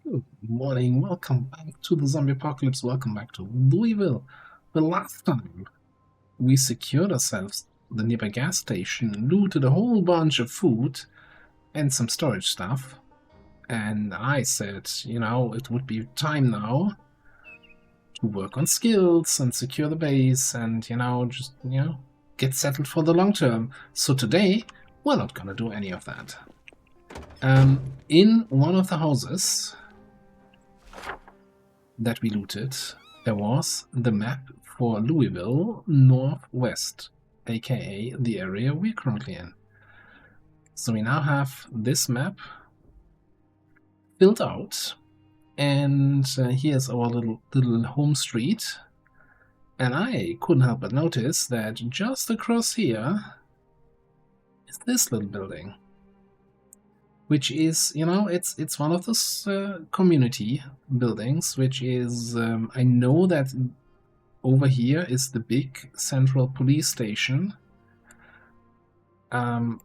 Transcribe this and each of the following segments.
Good morning, welcome back to the zombie apocalypse, welcome back to Louisville. The last time we secured ourselves the nearby gas station, looted a whole bunch of food and some storage stuff, and I said, you know, it would be time now to work on skills and secure the base and, get settled for the long term. So today, we're not gonna do any of that. In one of the houses that we looted, there was the map for Louisville Northwest, aka the area we're currently in. So we now have this map filled out, and here's our little home street. And I couldn't help but notice that just across here is this little building, which is, it's one of those community buildings, which is, I know that over here is the big central police station.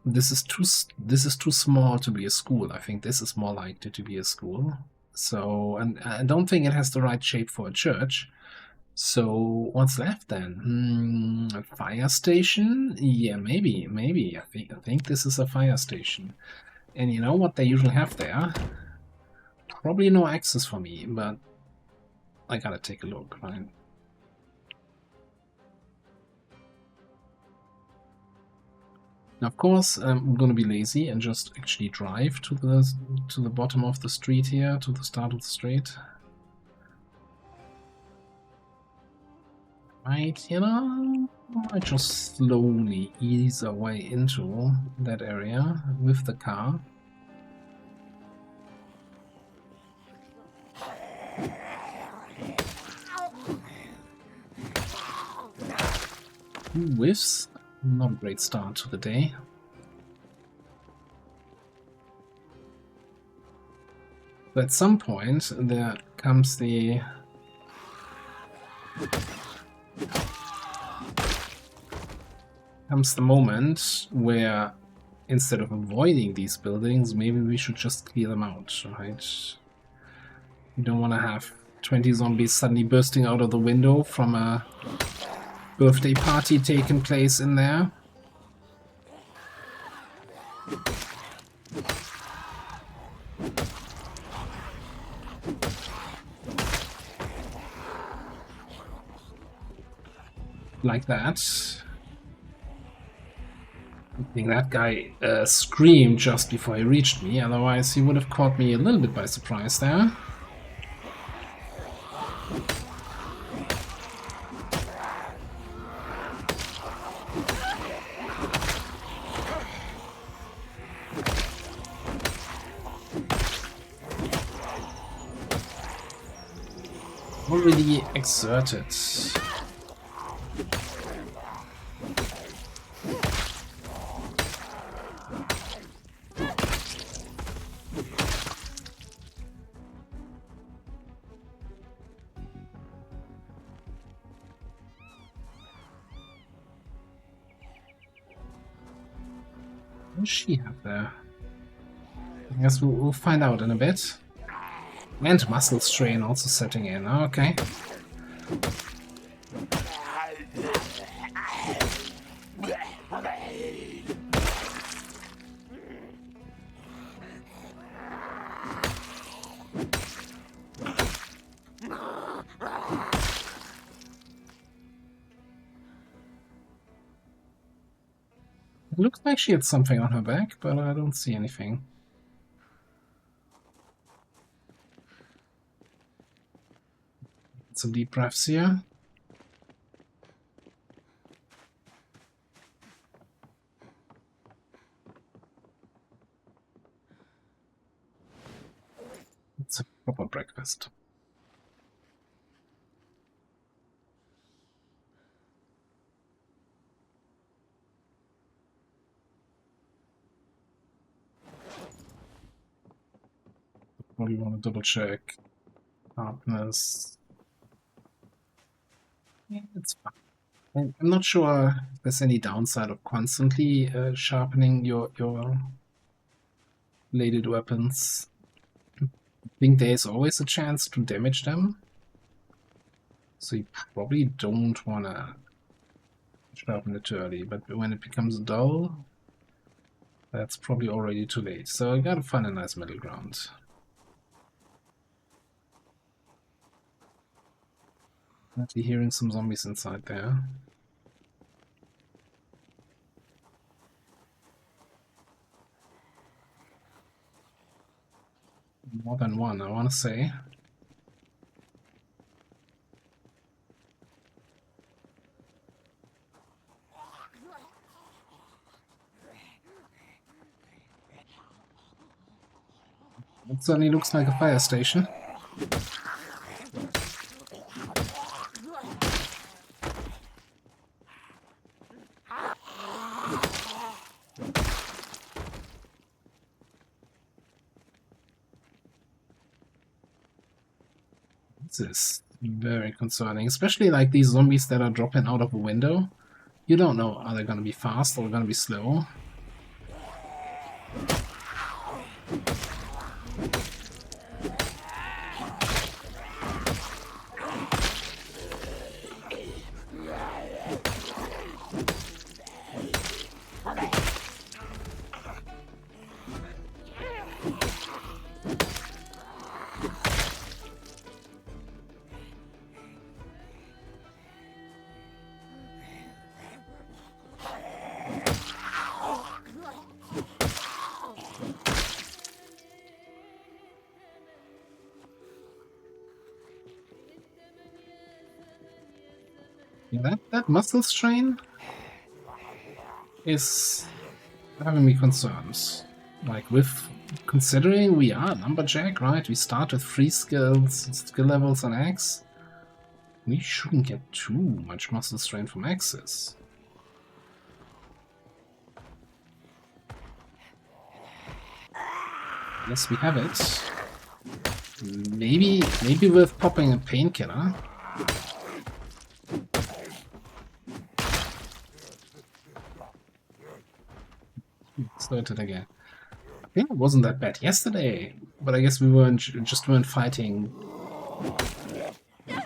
This is too small to be a school. I think this is more likely to be a school. So, and I don't think it has the right shape for a church. So what's left then? A fire station? Yeah, maybe. I think this is a fire station. And you know what they usually have there? Probably no access for me, but I gotta take a look, right? Now, of course, I'm gonna be lazy and just actually drive to the bottom of the street here, to the start of the street. Right, I just slowly ease our way into that area with the car. Whiffs. Not a great start to the day. But at some point, there comes the moment where, instead of avoiding these buildings, maybe we should just clear them out, right? You don't want to have 20 zombies suddenly bursting out of the window from a birthday party taking place in there. Like that. I think that guy screamed just before he reached me, otherwise he would have caught me a little bit by surprise there. Already exerted. What does she have there? I guess we'll find out in a bit. And muscle strain also setting in. Okay. It looks like she had something on her back, but I don't see anything. Some deep breaths here. It's a proper breakfast. Probably want to double check sharpness. Yeah, it's fine. I'm not sure if there's any downside of constantly sharpening your bladed weapons. I think there's always a chance to damage them. So you probably don't want to sharpen it too early, but when it becomes dull, that's probably already too late. So I gotta find a nice middle ground. Actually hearing some zombies inside there. More than one, I want to say. It certainly looks like a fire station. This is very concerning, especially like these zombies that are dropping out of a window. You don't know, are they going to be fast or going to be slow? Yeah, that muscle strain is having me concerns. Like, with considering we are lumberjack, right? We start with 3 skill levels on Axe. We shouldn't get too much muscle strain from Axes. Yes, we have it. Maybe worth popping a painkiller. Started again. I think it wasn't that bad yesterday, but I guess we weren't fighting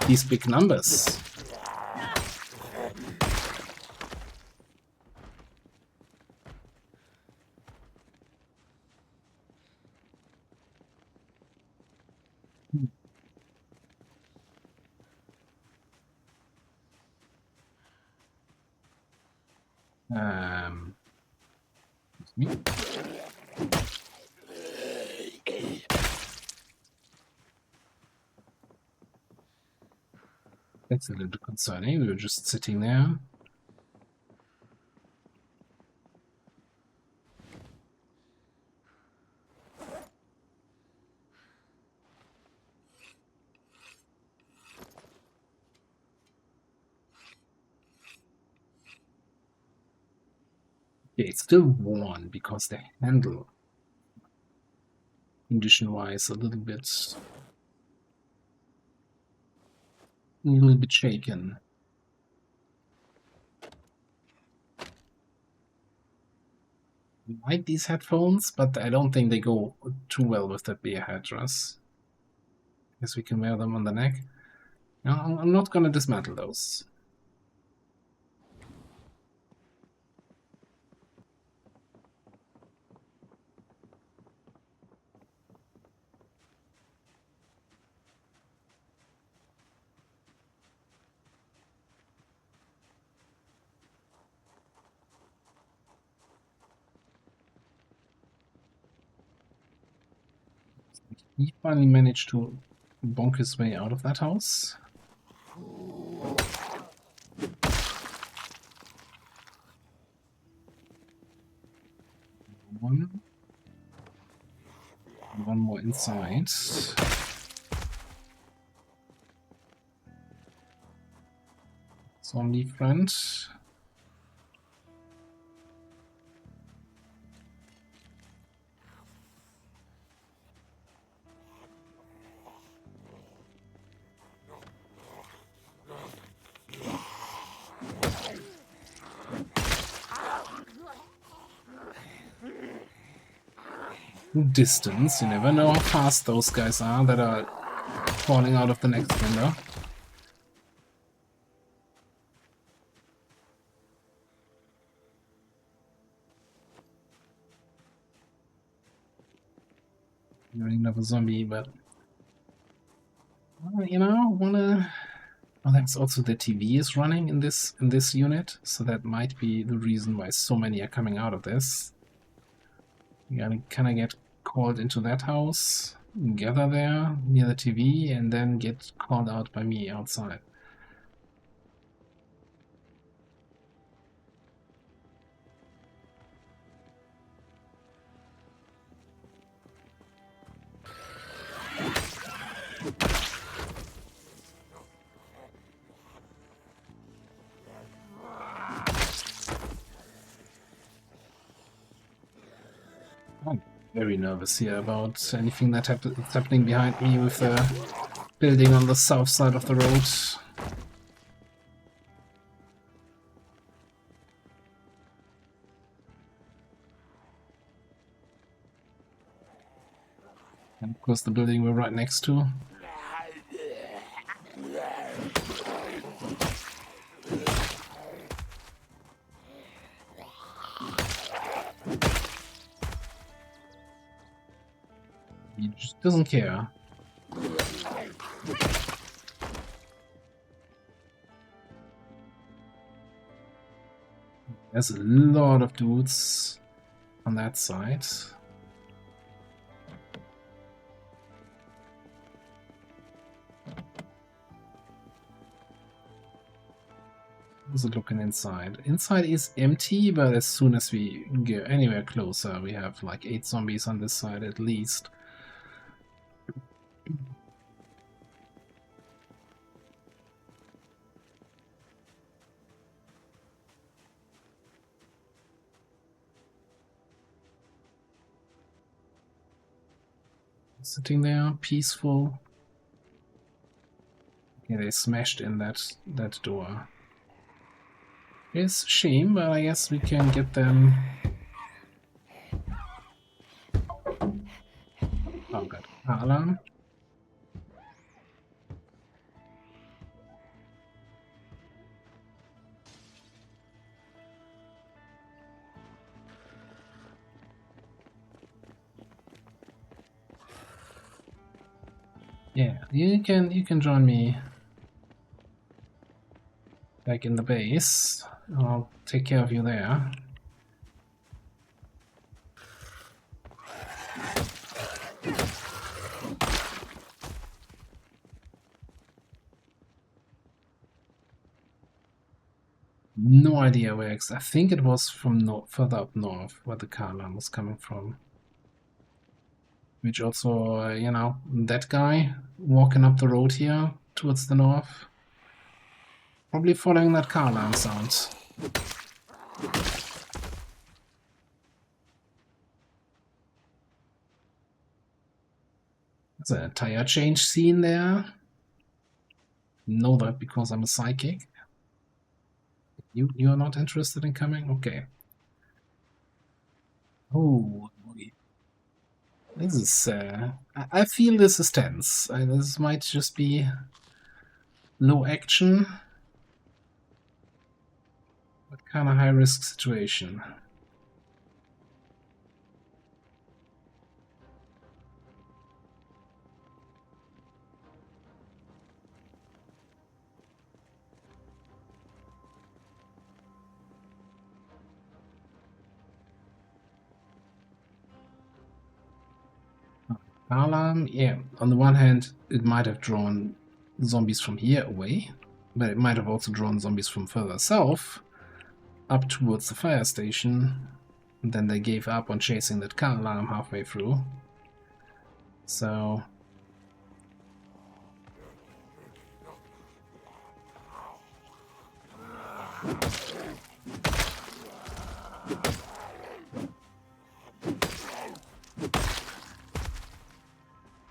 these big numbers. Me. That's a little bit concerning. We were just sitting there. Yeah, it's still worn because the handle, condition-wise, a little bit shaken. I like these headphones, but I don't think they go too well with the beer headdress. Guess we can wear them on the neck. No, I'm not gonna dismantle those. He finally managed to bonk his way out of that house. One more inside. Zombie friend. distance. You never know how fast those guys are that are falling out of the next window. Running another zombie, but you know, wanna. Oh, that's also the TV is running in this unit, so that might be the reason why so many are coming out of this. You gotta kind of get called into that house, gather there near the TV, and then get called out by me outside. I'm very nervous here about anything that's happening behind me with the building on the south side of the road. And of course the building we're right next to. He just doesn't care. There's a lot of dudes on that side. How's it looking inside? Inside is empty, but as soon as we go anywhere closer, we have like 8 zombies on this side at least. Sitting there, peaceful. Okay, they smashed in that door. It's a shame, but I guess we can get them. Oh god, alarm. Yeah, you can join me back in the base. I'll take care of you there. No idea where I think it was from further up north where the car alarm was coming from. Which also, you know, that guy walking up the road here towards the north. Probably following that car alarm sound. There's a tire change scene there. Know that because I'm a psychic. You are not interested in coming? Okay. Oh boy. This is I feel this is tense. This might just be low action, but kind of high risk situation. Alarm, yeah, on the one hand, it might have drawn zombies from here away, but it might have also drawn zombies from further south, up towards the fire station, and then they gave up on chasing that car alarm halfway through. So...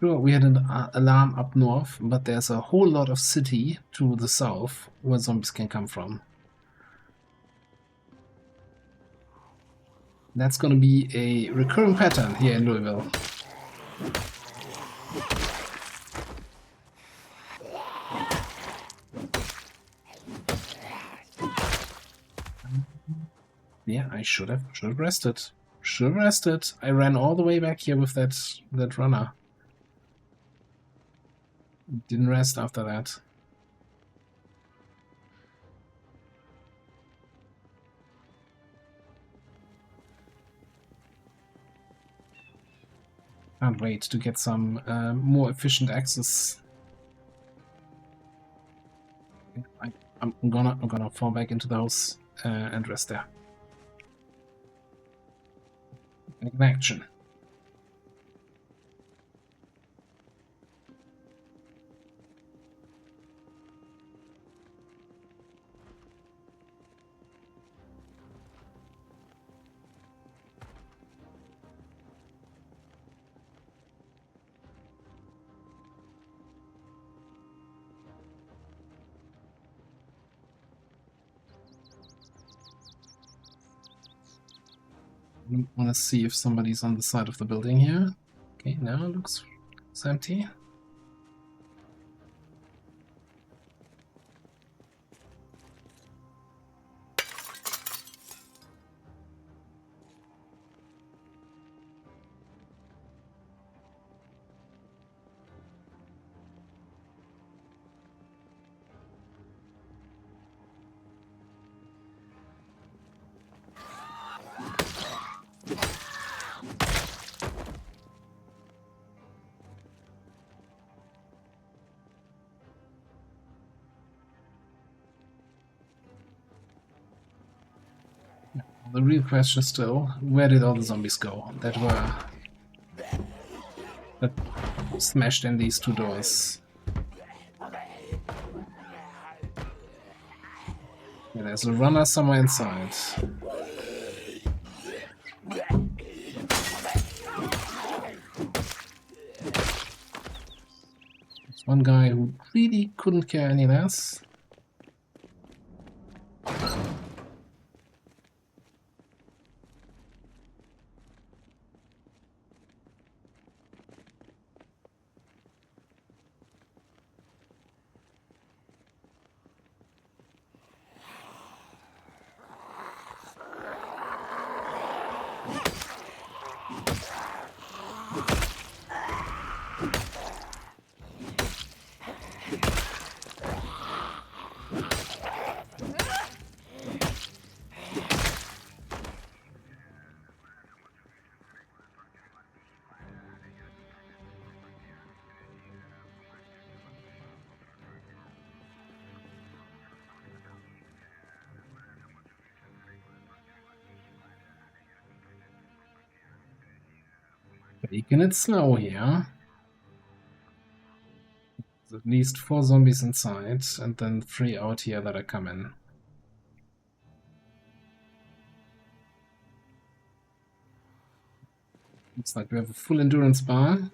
Sure, we had an alarm up north, but there's a whole lot of city to the south where zombies can come from. That's gonna be a recurring pattern here in Louisville. Yeah, I should have rested. Should have rested. I ran all the way back here with that runner. Didn't rest after that. Can't wait to get some more efficient access. I'm gonna fall back into the house and rest there. Take an action. I want to see if somebody's on the side of the building here. Okay, now it looks empty. The real question still, where did all the zombies go that smashed in these two doors? Yeah, there's a runner somewhere inside. There's one guy who really couldn't care any less. Taking it slow here. There's at least 4 zombies inside, and then 3 out here that are coming. Looks like we have a full endurance bar.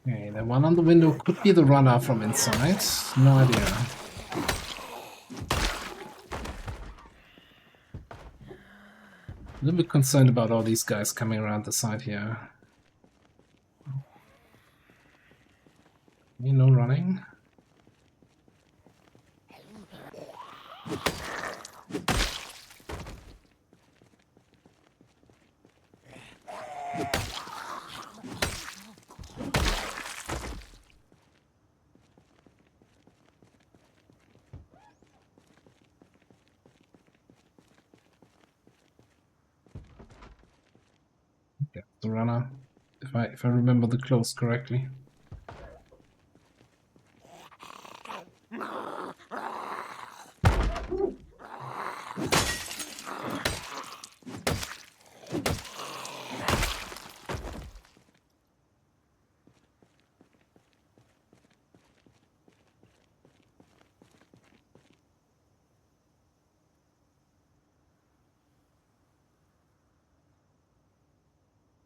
Okay, the one on the window could be the runner from inside. No idea. A little bit concerned about all these guys coming around the side here. No running. Yeah, the runner, if I remember the close correctly.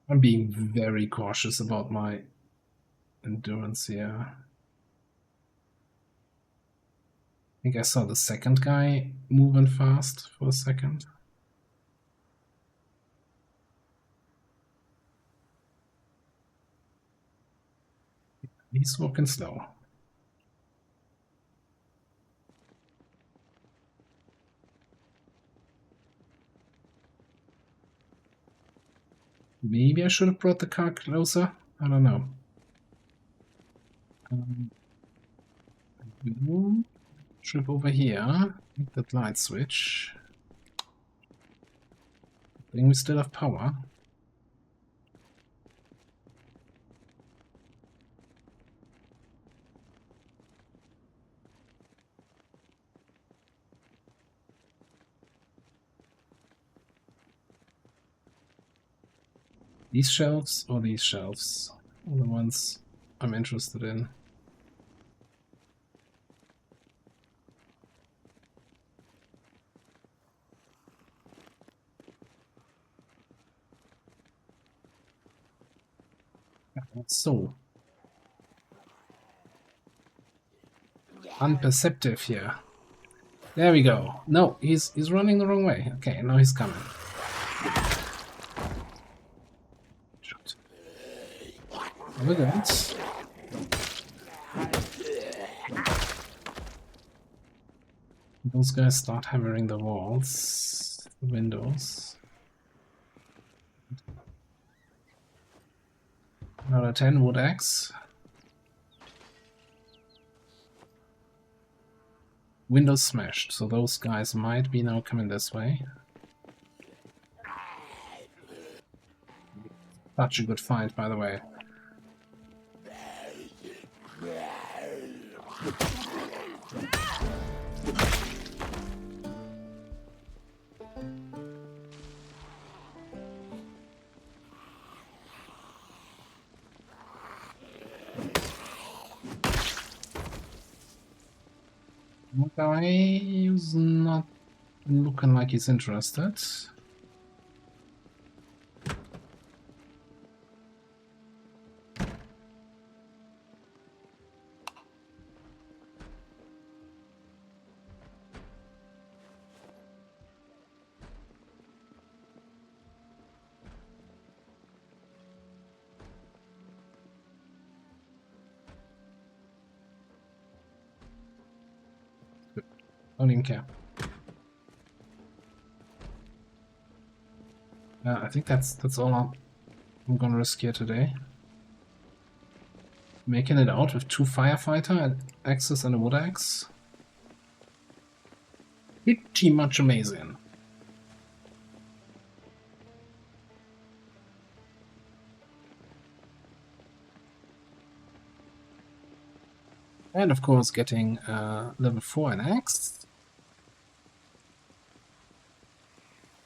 I'm being very cautious about my endurance here. I think I saw the second guy moving fast for a second. He's walking slow. Maybe I should have brought the car closer. I don't know. Trip over here. Hit that light switch. I think we still have power. These shelves or these shelves are the ones I'm interested in. So unperceptive here. There we go. No, he's running the wrong way. Okay, now he's coming. Shoot. There we go. Those guys start hammering the walls, the windows. Another 10 wood axe. Windows smashed, so those guys might be now coming this way. Such a good find, by the way. One guy is not looking like he's interested. Don't even care. I think that's all I'm gonna risk here today. Making it out with 2 firefighter axes and a wood axe. Pretty much amazing. And of course getting level 4 an axe.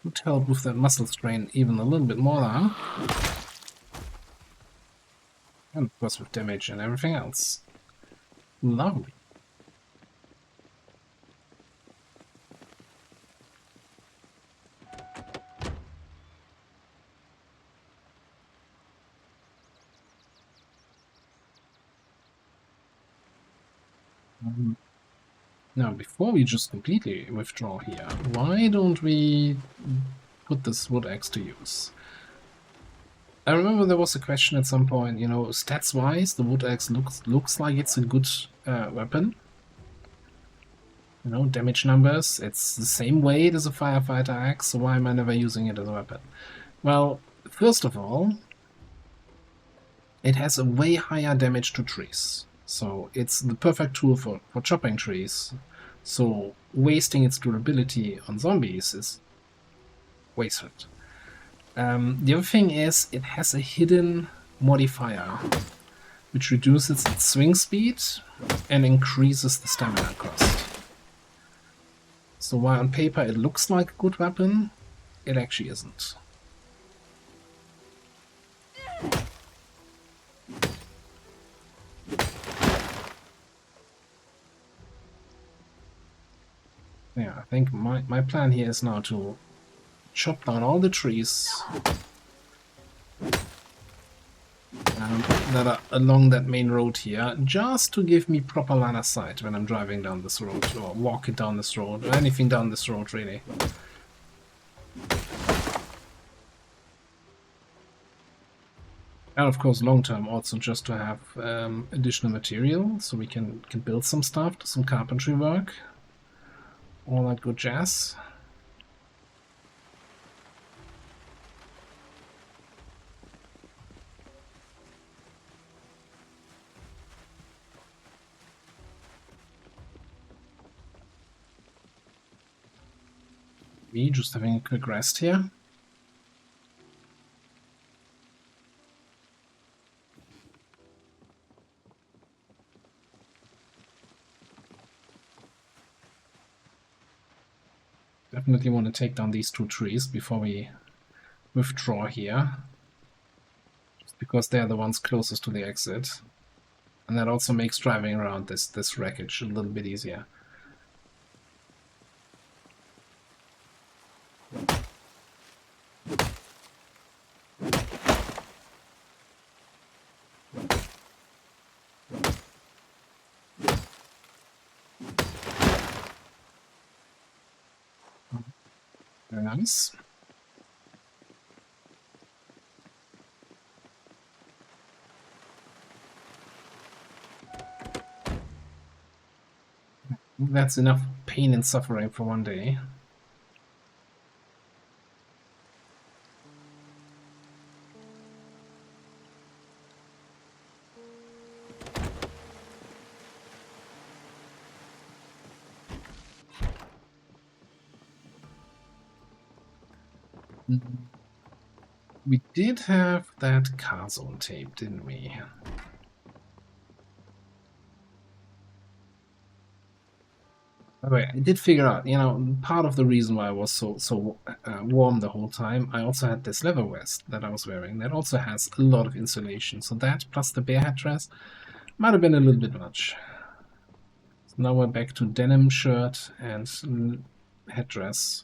Would help with that muscle strain even a little bit more now. And of course with damage and everything else. Lovely. Now, before we just completely withdraw here, why don't we put this wood axe to use? I remember there was a question at some point, you know, stats-wise, the wood axe looks like it's a good weapon. You know, damage numbers, it's the same weight as a firefighter axe, so why am I never using it as a weapon? Well, first of all, it has a way higher damage to trees. So it's the perfect tool for chopping trees. So wasting its durability on zombies is wasted. The other thing is it has a hidden modifier which reduces its swing speed and increases the stamina cost. So while on paper it looks like a good weapon, it actually isn't. Yeah, I think my plan here is now to chop down all the trees that are along that main road here, just to give me proper line of sight when I'm driving down this road, or walking down this road, or anything down this road, really. And of course, long term, also just to have additional material, so we can build some stuff, do some carpentry work, all that good jazz. Me just having a quick rest here. Definitely want to take down these 2 trees before we withdraw here. Just because they're the ones closest to the exit. And that also makes driving around this wreckage a little bit easier. Very nice. That's enough pain and suffering for one day. We did have that car zone tape, didn't we? By the way, I did figure out, you know, part of the reason why I was so warm the whole time, I also had this leather vest that I was wearing that also has a lot of insulation. So that plus the bear headdress might have been a little bit much. So now we're back to denim shirt and headdress,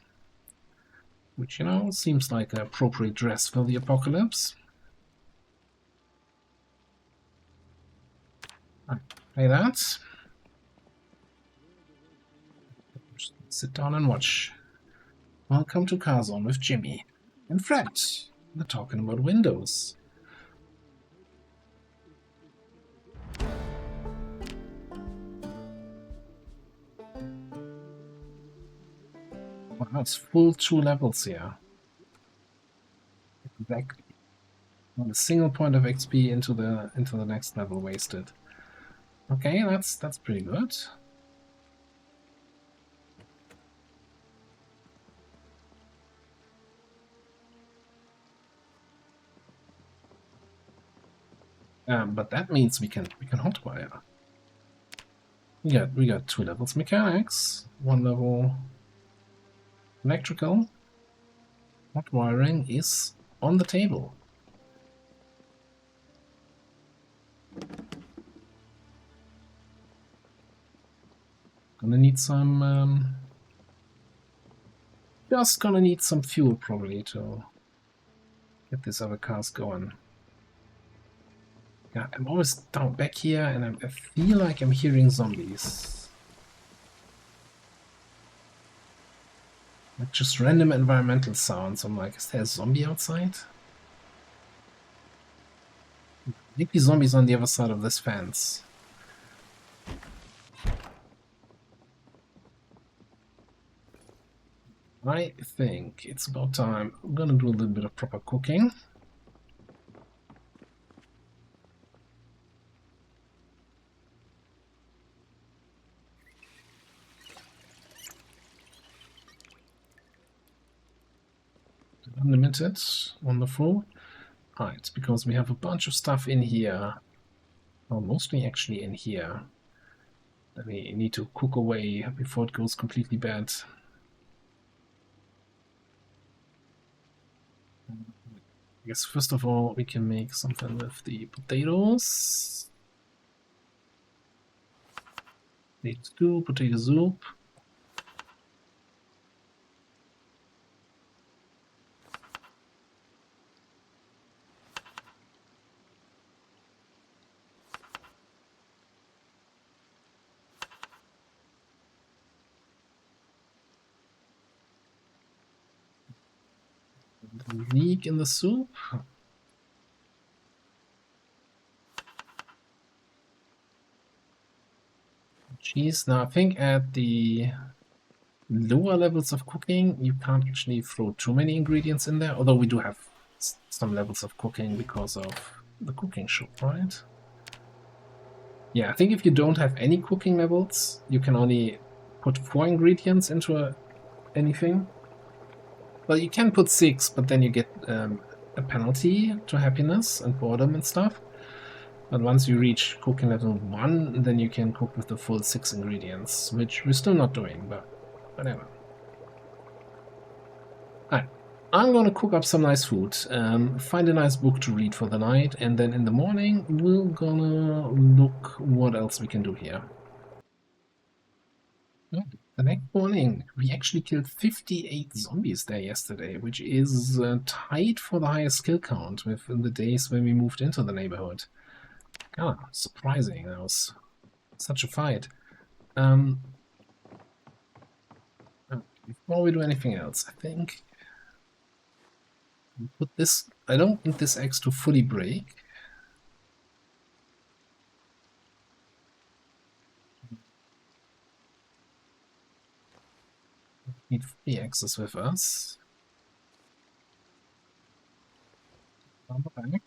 which, you know, seems like an appropriate dress for the apocalypse. Play that. Just sit down and watch. Welcome to Carzone with Jimmy and Fred. They're talking about Windows. Wow, it's full 2 levels here. Exactly. Not a single point of XP into the next level wasted. Okay, that's pretty good. But that means we can hotwire. We got 2 levels mechanics, 1 level electrical. Hotwiring is on the table. Gonna need some just gonna need some fuel probably to get this other cars going. Yeah, I'm always down back here and I feel like I'm hearing zombies. Like just random environmental sounds. I'm like, is there a zombie outside? Maybe zombies on the other side of this fence. I think it's about time. I'm gonna do a little bit of proper cooking. Unlimited, wonderful. Right, because we have a bunch of stuff in here. Well, mostly actually in here. That we need to cook away before it goes completely bad. I guess first of all we can make something with the potatoes. Potato stew, potato soup. Leak in the soup. Cheese. Now I think at the lower levels of cooking, you can't actually throw too many ingredients in there, although we do have some levels of cooking because of the cooking show, right? Yeah, I think if you don't have any cooking levels, you can only put 4 ingredients into anything. Well, you can put 6, but then you get a penalty to happiness and boredom and stuff. But once you reach cooking level 1, then you can cook with the full 6 ingredients, which we're still not doing, but whatever. Alright, I'm gonna cook up some nice food, find a nice book to read for the night, and then in the morning we're gonna look what else we can do here. The next morning, we actually killed 58 zombies there yesterday, which is tied for the highest kill count within the days when we moved into the neighborhood. Ah, surprising. That was such a fight. Before we do anything else, I think we put this. I don't want this axe to fully break. We need 3 axes with us. Okay.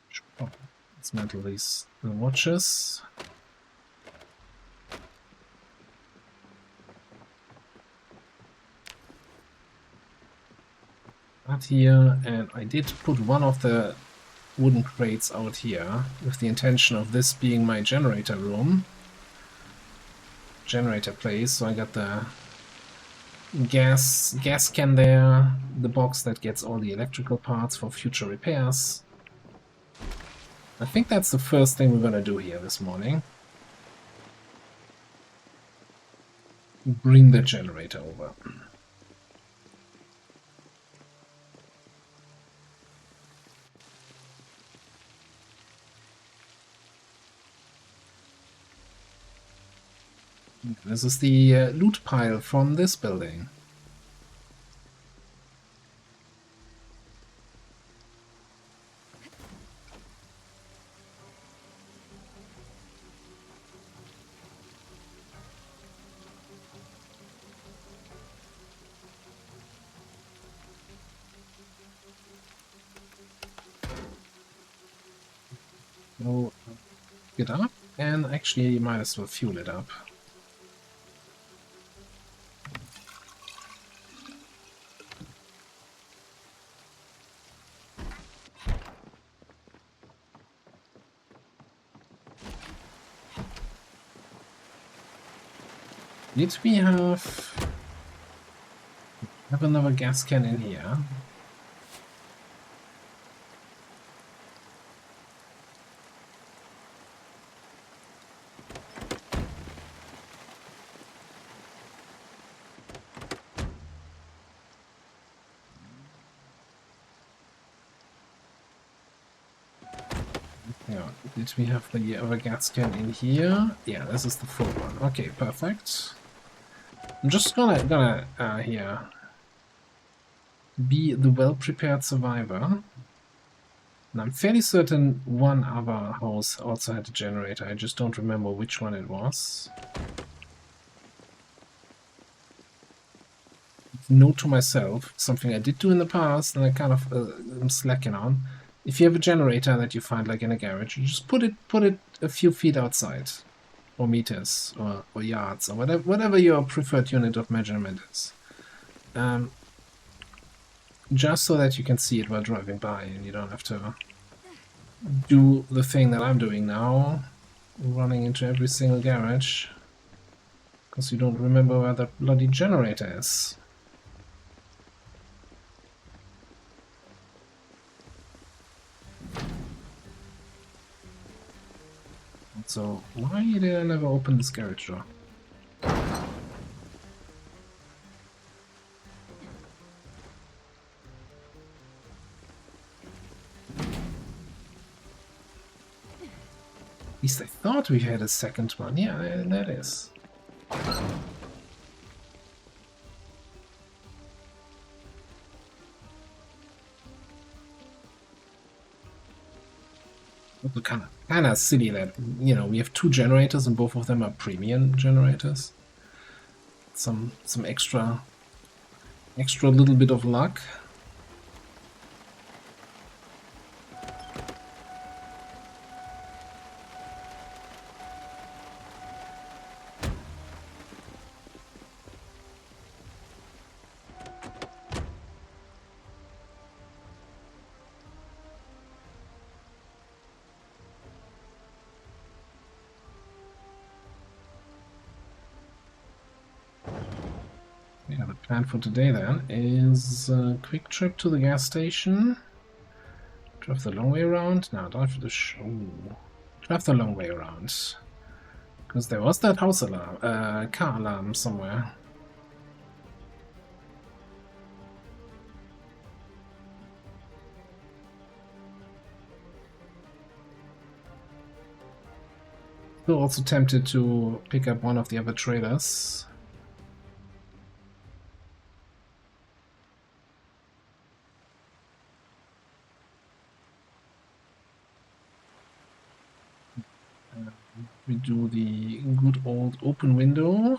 Sure. Let's metal these watches. Out here, and I did put one of the wooden crates out here with the intention of this being my generator room. Generator place, so I got the gas can there, the box that gets all the electrical parts for future repairs. I think that's the first thing we're gonna do here this morning. Bring the generator over. This is the loot pile from this building. So, get up, and actually you might as well fuel it up. Did we have another gas can in here? Yeah, did we have the other gas can in here? Yeah, this is the full one. Okay, perfect. I'm just gonna here be the well-prepared survivor. And I'm fairly certain one other house also had a generator. I just don't remember which one it was. Note to myself, something I did do in the past and I kind of am slacking on. If you have a generator that you find like in a garage, you just put it a few feet outside, or meters, or yards, or whatever your preferred unit of measurement is. Just so that you can see it while driving by and you don't have to do the thing that I'm doing now, running into every single garage, because you don't remember where the bloody generator is. So, why did I never open this garage door? At least I thought we had a second one. Yeah, that is. Also kind of silly that, you know, we have 2 generators and both of them are premium generators. Some extra little bit of luck. Yeah, the plan for today then is a quick trip to the gas station. Drive the long way around. No, drive the drive the long way around. Because there was that house alarm, car alarm somewhere. Still also tempted to pick up one of the other traders. We do the good old open window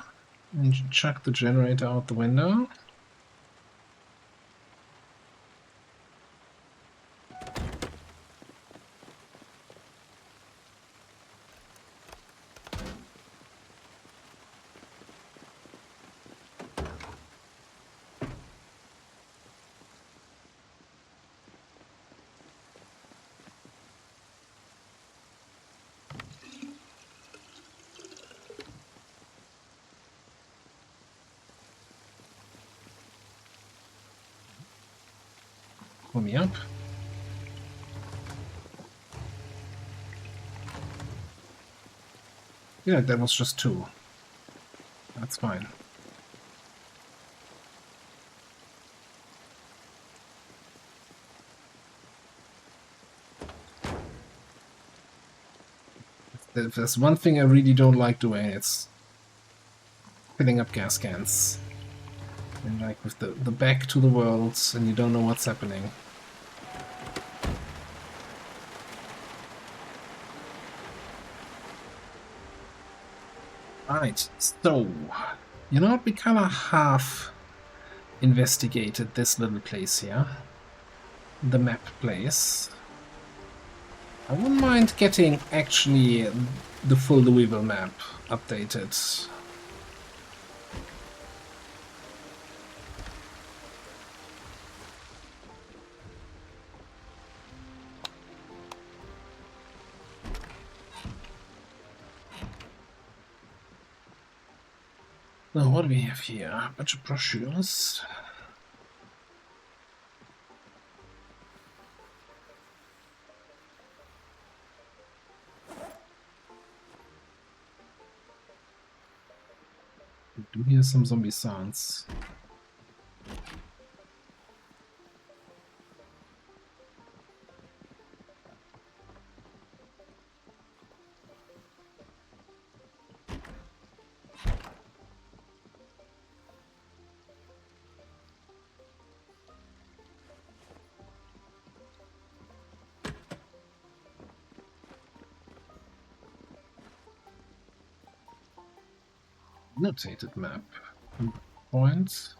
and chuck the generator out the window. Pull me up. Yeah, that was just 2. That's fine. If there's one thing I really don't like doing, it's filling up gas cans. And like with the back to the world and you don't know what's happening. Right, so, you know what, we kind of half investigated this little place here. The map place. I wouldn't mind getting actually the full Louisville map updated. Now, what do we have here? A bunch of brochures. We do hear some zombie sounds. Annotated map. Points.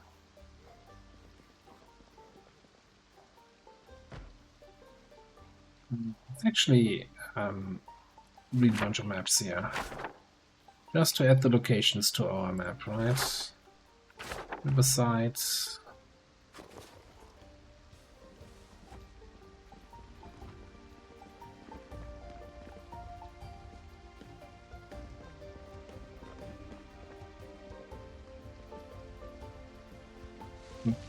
It's actually read a bunch of maps here. Just to add the locations to our map, right? Riverside.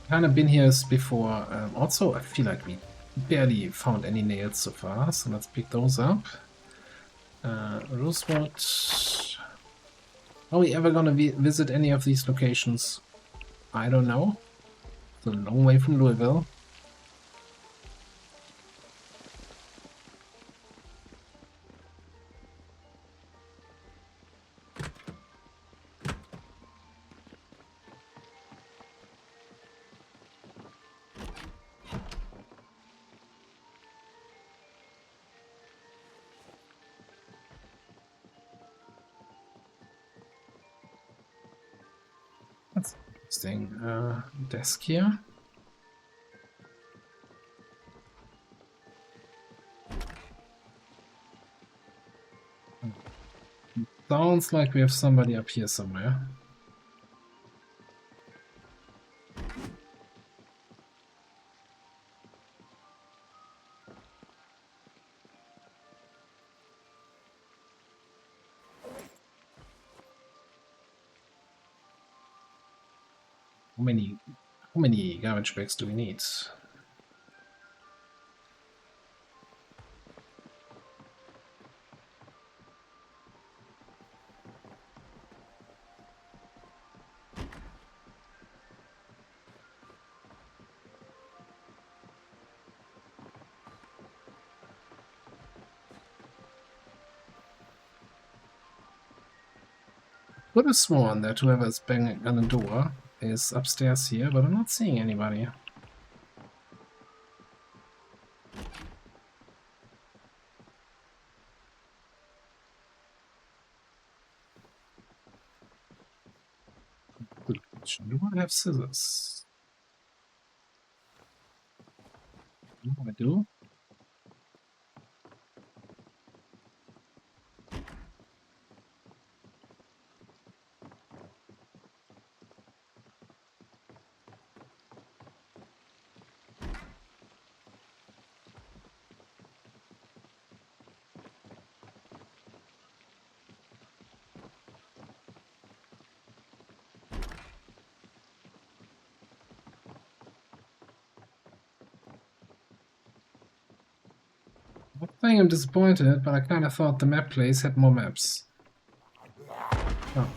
Kind of been here before. Also, I feel like we barely found any nails so far, so let's pick those up. Rosewood. Are we ever gonna visit any of these locations? I don't know. It's a long way from Louisville. That's interesting. Desk here. Sounds like we have somebody up here somewhere. How many garbage bags do we need? Could have sworn that whoever's banging on the door is upstairs here, but I'm not seeing anybody. Good question. Do I have scissors? No, I do. I'm not saying I'm disappointed, but I kind of thought the map place had more maps. Oh.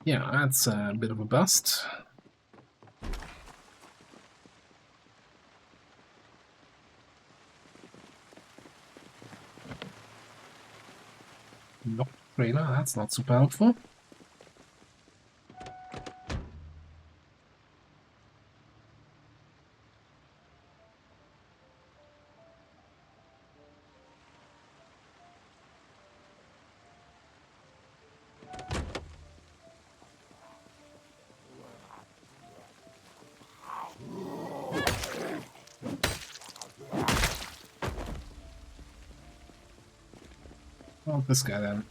Yeah, that's a bit of a bust. Locked trailer, that's not super helpful. Oh, this guy then.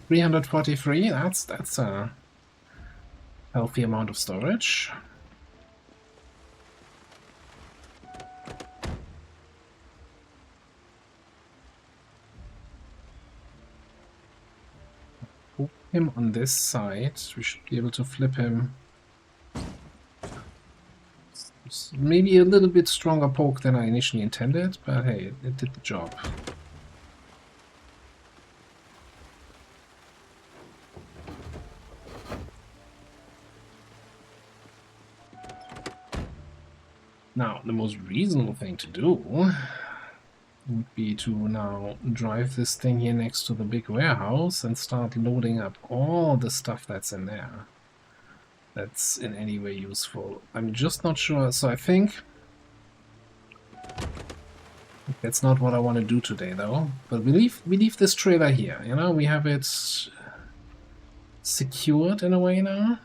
343, that's a healthy amount of storage. Put him on this side. We should be able to flip him. Maybe a little bit stronger poke than I initially intended, but hey, it did the job. Now, the most reasonable thing to do would be to now drive this thing here next to the big warehouse and start loading up all the stuff that's in there that's in any way useful. I'm just not sure, so I think that's not what I want to do today though, but we leave this trailer here, you know, we have it secured in a way now.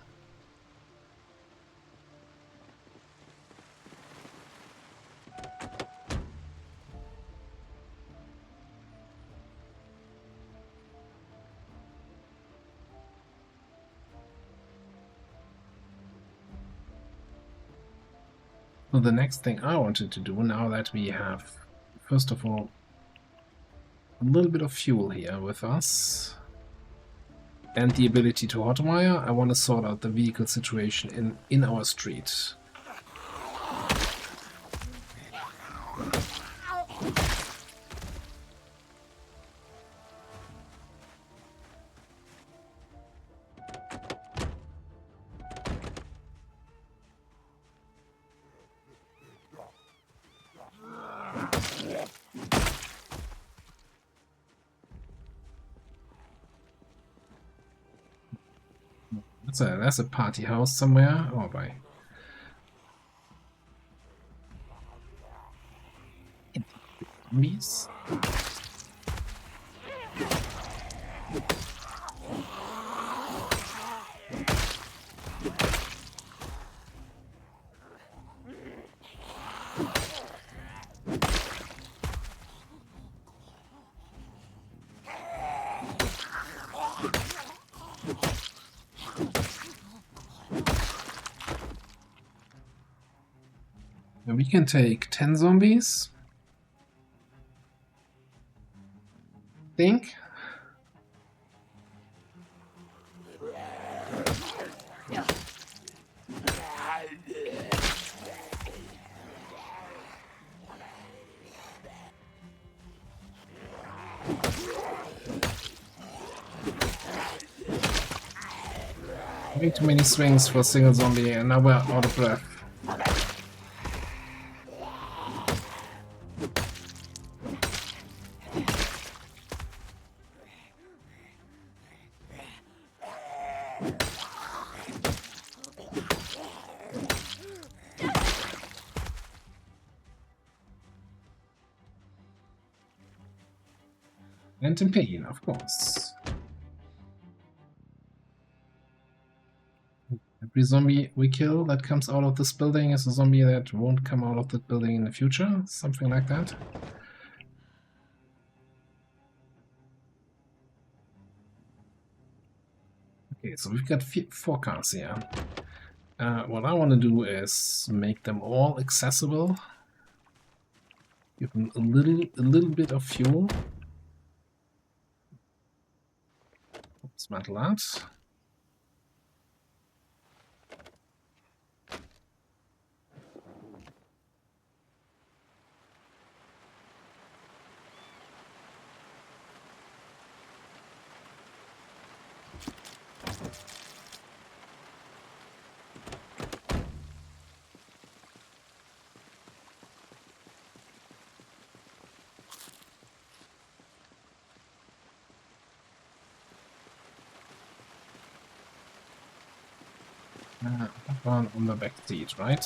So the next thing I wanted to do, now that we have, first of all, a little bit of fuel here with us, and the ability to hotwire, I want to sort out the vehicle situation in our street. That's a party house somewhere. Oh, boy. Zombies? We can take 10 zombies. Think. Way too many swings for a single zombie, and now we're out of breath. And in pain, of course. Every zombie we kill that comes out of this building is a zombie that won't come out of the building in the future. Something like that. Okay, so we've got 4 cars here. What I want to do is make them all accessible. Give them a little bit of fuel. Dismantle that. One on the back seat, right?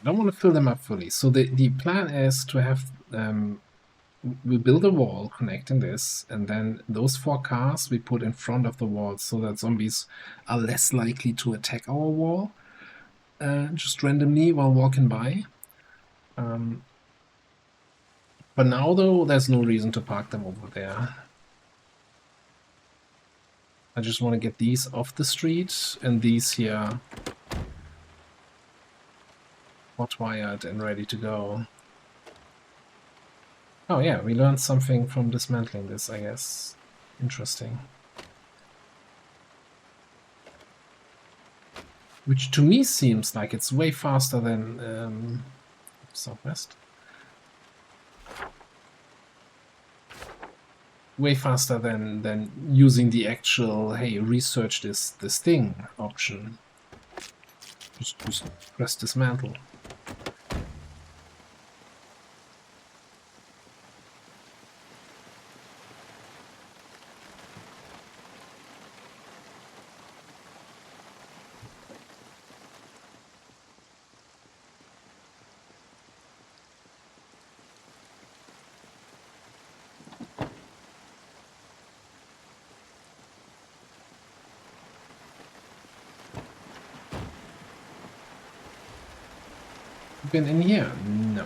I don't want to fill them up fully. So the plan is to have we build a wall connecting this, and then those 4 cars we put in front of the wall so that zombies are less likely to attack our wall just randomly while walking by. But now, though, there's no reason to park them over there. I just want to get these off the street, and these here hot-wired and ready to go. Oh yeah, we learned something from dismantling this, I guess. Interesting. Which to me seems like it's way faster than Southwest. Way faster than using the actual, hey, research this thing option. Just press dismantle. Been in here? No.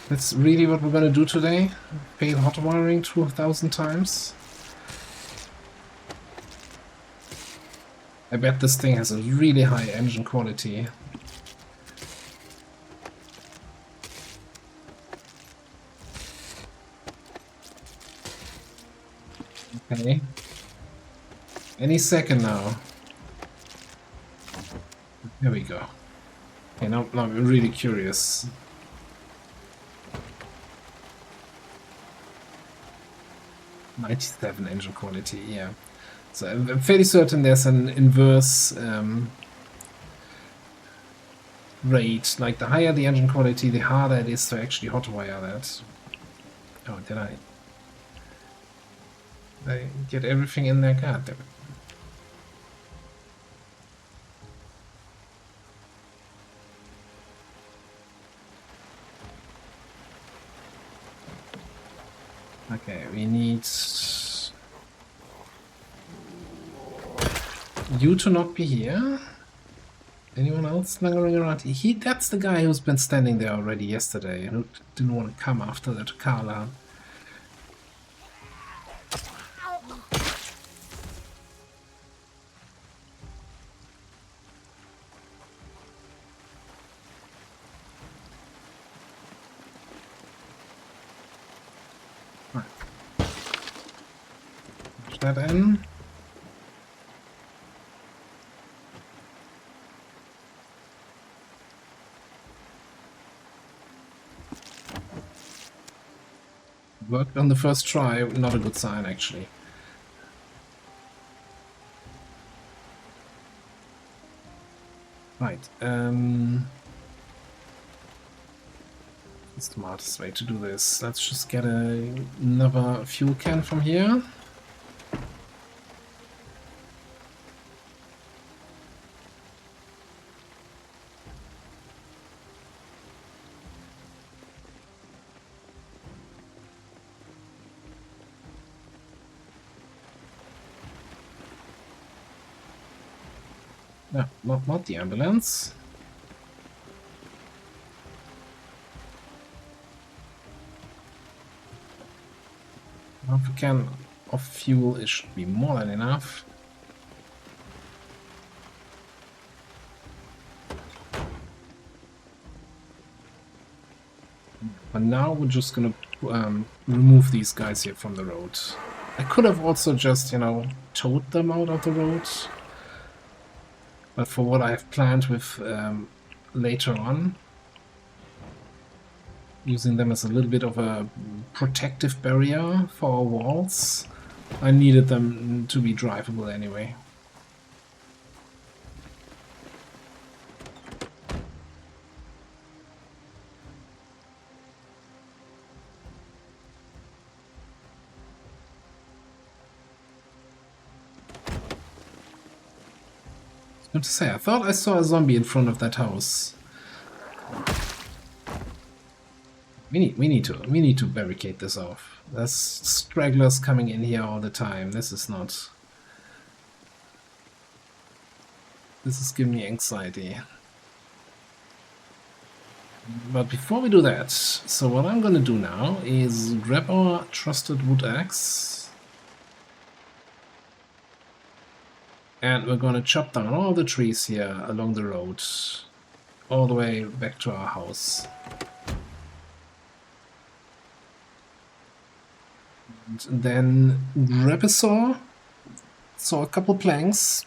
That's really what we're gonna do today? Fail hot wiring 2,000 times? I bet this thing has a really high engine quality. Okay. Any second now. There we go. Okay, now I'm really curious. '97 engine quality, yeah. So I'm fairly certain there's an inverse rate. Like the higher the engine quality, the harder it is to actually hotwire that. Oh, did I get everything in there? God damn it. Okay, we need you to not be here. Anyone else lingering around? That's the guy who's been standing there already yesterday, who didn't want to come after that car alarm. Right. Push that in. Worked on the first try, not a good sign actually. Right, it's the smartest way to do this. Let's just get another fuel can from here. No, not the ambulance. Half a can of fuel, it should be more than enough. But now we're just gonna remove these guys here from the road. I could have also just, you know, towed them out of the road. But for what I have planned with later on, using them as a little bit of a protective barrier for our walls, I needed them to be drivable anyway. I have to say, I thought I saw a zombie in front of that house. We need to barricade this off. There's stragglers coming in here all the time. This is giving me anxiety. But before we do that, so what I'm gonna do now is grab our trusted wood axe. And we're gonna chop down all the trees here along the road, all the way back to our house. And then grab a saw, a couple planks,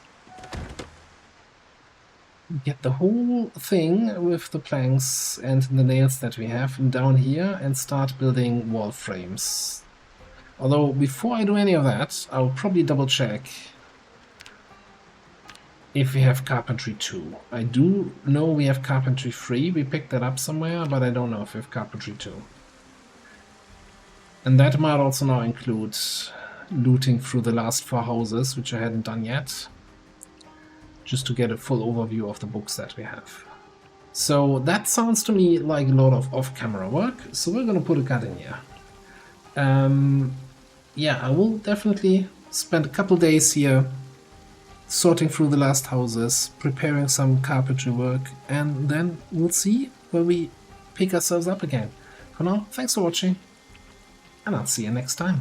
get the whole thing with the planks and the nails that we have down here and start building wall frames. Although before I do any of that, I'll probably double check if we have carpentry 2. I do know we have carpentry 3, we picked that up somewhere, but I don't know if we have carpentry 2. And that might also now include looting through the last 4 houses, which I hadn't done yet, just to get a full overview of the books that we have. So that sounds to me like a lot of off-camera work, so we're gonna put a cut in here. Yeah, I will definitely spend a couple days here sorting through the last houses, preparing some carpentry work, and then we'll see where we pick ourselves up again. For now, thanks for watching, and I'll see you next time.